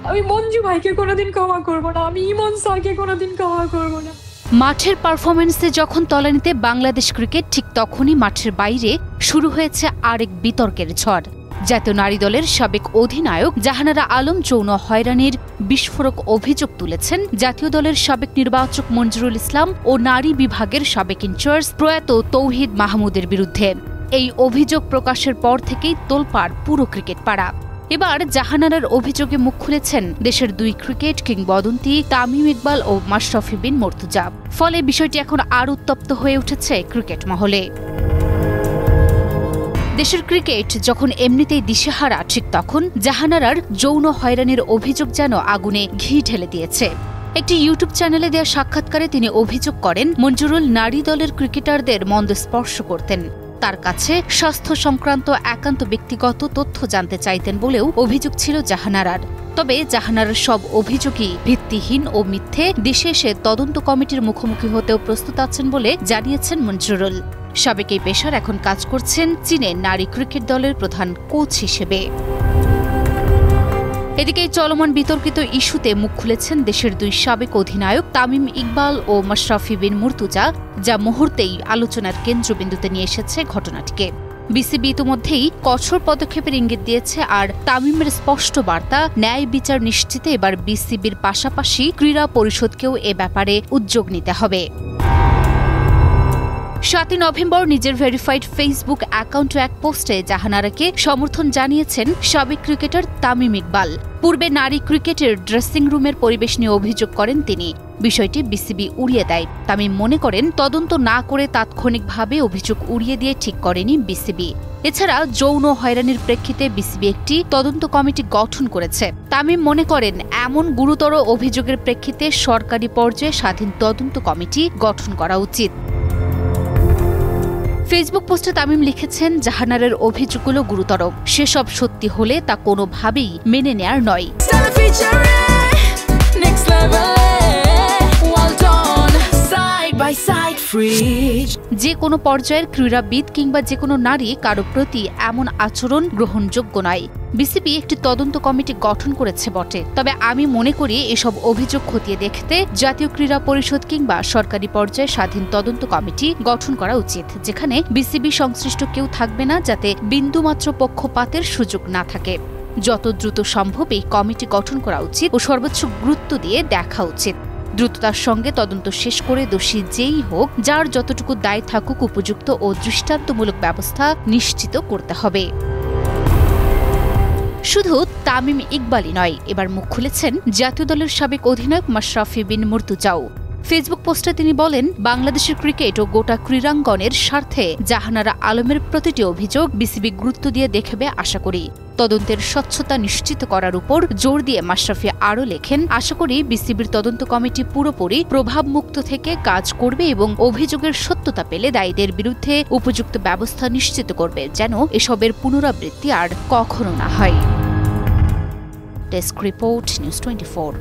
আমি মঞ্জু ভাইকে কোনোদিন ক্ষমা করব না, আমি ইমন স্যারকে কোনোদিন ক্ষমা করব না। মাঠের পারফরম্যান্সে যখন তলানিতে বাংলাদেশ ক্রিকেট, ঠিক তখনই মাঠের বাইরে শুরু হয়েছে আরেক বিতর্কের ঝড়। জাতীয় নারী দলের সাবেক অধিনায়ক জাহানারা আলম যৌন হয়রানির বিস্ফোরক অভিযোগ তুলেছেন জাতীয় দলের সাবেক নির্বাচক মঞ্জুরুল ইসলাম ও নারী বিভাগের সাবেক ইনচার্জ প্রয়াত তৌহিদ মাহমুদের বিরুদ্ধে। এই অভিযোগ প্রকাশের পর থেকেই তোলপাড় পুরো ক্রিকেট পাড়া। এবার জাহানারার অভিযোগে মুখ খুলেছেন দেশের দুই ক্রিকেট কিংবদন্তি তামিম ইকবাল ও মাশরাফি বিন মুর্তজা। ফলে বিষয়টি এখন আরও উত্তপ্ত হয়ে উঠেছে ক্রিকেট মহলে। দেশের ক্রিকেট যখন এমনিতেই দিশেহারা, ঠিক তখন জাহানারার যৌন হয়রানির অভিযোগ যেন আগুনে ঘি ঢেলে দিয়েছে। একটি ইউটিউব চ্যানেলে দেওয়া সাক্ষাৎকারে তিনি অভিযোগ করেন মঞ্জুরুল নারী দলের ক্রিকেটারদের মন্দ স্পর্শ করতেন। তার কাছে স্বাস্থ্য সংক্রান্ত একান্ত ব্যক্তিগত তথ্য জানতে চাইতেন বলেও অভিযোগ ছিল জাহানারার। তবে জাহানারার সব অভিযোগই ভিত্তিহীন ও মিথ্যে। দেশে এসে তদন্ত কমিটির মুখোমুখি হতেও প্রস্তুত আছেন বলে জানিয়েছেন মঞ্জুরুল। সাবেক এই পেশার এখন কাজ করছেন চীনে নারী ক্রিকেট দলের প্রধান কোচ হিসেবে। এদিকে চলমান বিতর্কিত ইস্যুতে মুখ খুলেছেন দেশের দুই সাবেক অধিনায়ক তামিম ইকবাল ও মাশরাফি বিন মুর্তজা, যা মুহূর্তেই আলোচনার কেন্দ্রবিন্দুতে নিয়ে এসেছে ঘটনাটিকে। বিসিবি ইতিমধ্যেই কঠোর পদক্ষেপের ইঙ্গিত দিয়েছে, আর তামিমের স্পষ্ট বার্তা, ন্যায় বিচার নিশ্চিতে এবার বিসিবির পাশাপাশি ক্রীড়া পরিষদকেও এ ব্যাপারে উদ্যোগ নিতে হবে। 7 নভেম্বর নিজের ভেরিফাইড ফেসবুক অ্যাকাউন্টে এক পোস্টে জাহানারাকে সমর্থন জানিয়েছেন সাবেক ক্রিকেটার তামিম ইকবাল। পূর্বে নারী ক্রিকেটের ড্রেসিং রুমের পরিবেশ নিয়ে অভিযোগ করেন তিনি। বিষয়টি বিসিবি উড়িয়ে দেয়। তামিম মনে করেন তদন্ত না করে তাৎক্ষণিকভাবে অভিযোগ উড়িয়ে দিয়ে ঠিক করেনি বিসিবি। এছাড়া যৌন হয়রানির প্রেক্ষিতে বিসিবি একটি তদন্ত কমিটি গঠন করেছে। তামিম মনে করেন এমন গুরুতর অভিযোগের প্রেক্ষিতে সরকারি পর্যায়ে স্বাধীন তদন্ত কমিটি গঠন করা উচিত। ফেসবুক পোস্টে তামিম লিখেছেন, জাহানারার অভিযোগগুলো গুরুতর। সেসব সত্যি হলে তা কোনোভাবেই মেনে নেয়ার নয়। যে কোনো পর্যায়ের ক্রীড়াবিদ কিংবা যে কোনো নারী কারো প্রতি এমন আচরণ গ্রহণযোগ্য নয়। বিসিবি একটি তদন্ত কমিটি গঠন করেছে বটে, তবে আমি মনে করি এসব অভিযোগ খতিয়ে দেখতে জাতীয় ক্রীড়া পরিষদ কিংবা সরকারি পর্যায়ে স্বাধীন তদন্ত কমিটি গঠন করা উচিত, যেখানে বিসিবি সংশ্লিষ্ট কেউ থাকবে না, যাতে বিন্দুমাত্র পক্ষপাতের সুযোগ না থাকে। যত দ্রুত সম্ভব এই কমিটি গঠন করা উচিত ও সর্বোচ্চ গুরুত্ব দিয়ে দেখা উচিত। দ্রুততার সঙ্গে তদন্ত শেষ করে দোষী যেই হোক, যার যতটুকু দায় থাকুক, উপযুক্ত ও দৃষ্টান্তমূলক ব্যবস্থা নিশ্চিত করতে হবে। শুধু তামিম ইকবালই নয়, এবার মুখ খুলেছেন জাতীয় দলের সাবেক অধিনায়ক মাশরাফি বিন মুর্তজাও। ফেসবুক পোস্টে তিনি বলেন, বাংলাদেশের ক্রিকেট ও গোটা ক্রীড়াঙ্গনের স্বার্থে জাহানারা আলমের প্রতিটি অভিযোগ বিসিবি গুরুত্ব দিয়ে দেখবে আশা করি। তদন্তের স্বচ্ছতা নিশ্চিত করার উপর জোর দিয়ে মাশরাফি আরও লেখেন, আশা করি বিসিবির তদন্ত কমিটি পুরোপুরি প্রভাবমুক্ত থেকে কাজ করবে এবং অভিযোগের সত্যতা পেলে দায়ীদের বিরুদ্ধে উপযুক্ত ব্যবস্থা নিশ্চিত করবে, যেন এসবের পুনরাবৃত্তি আর কখনো না হয়। Desk report, news 24।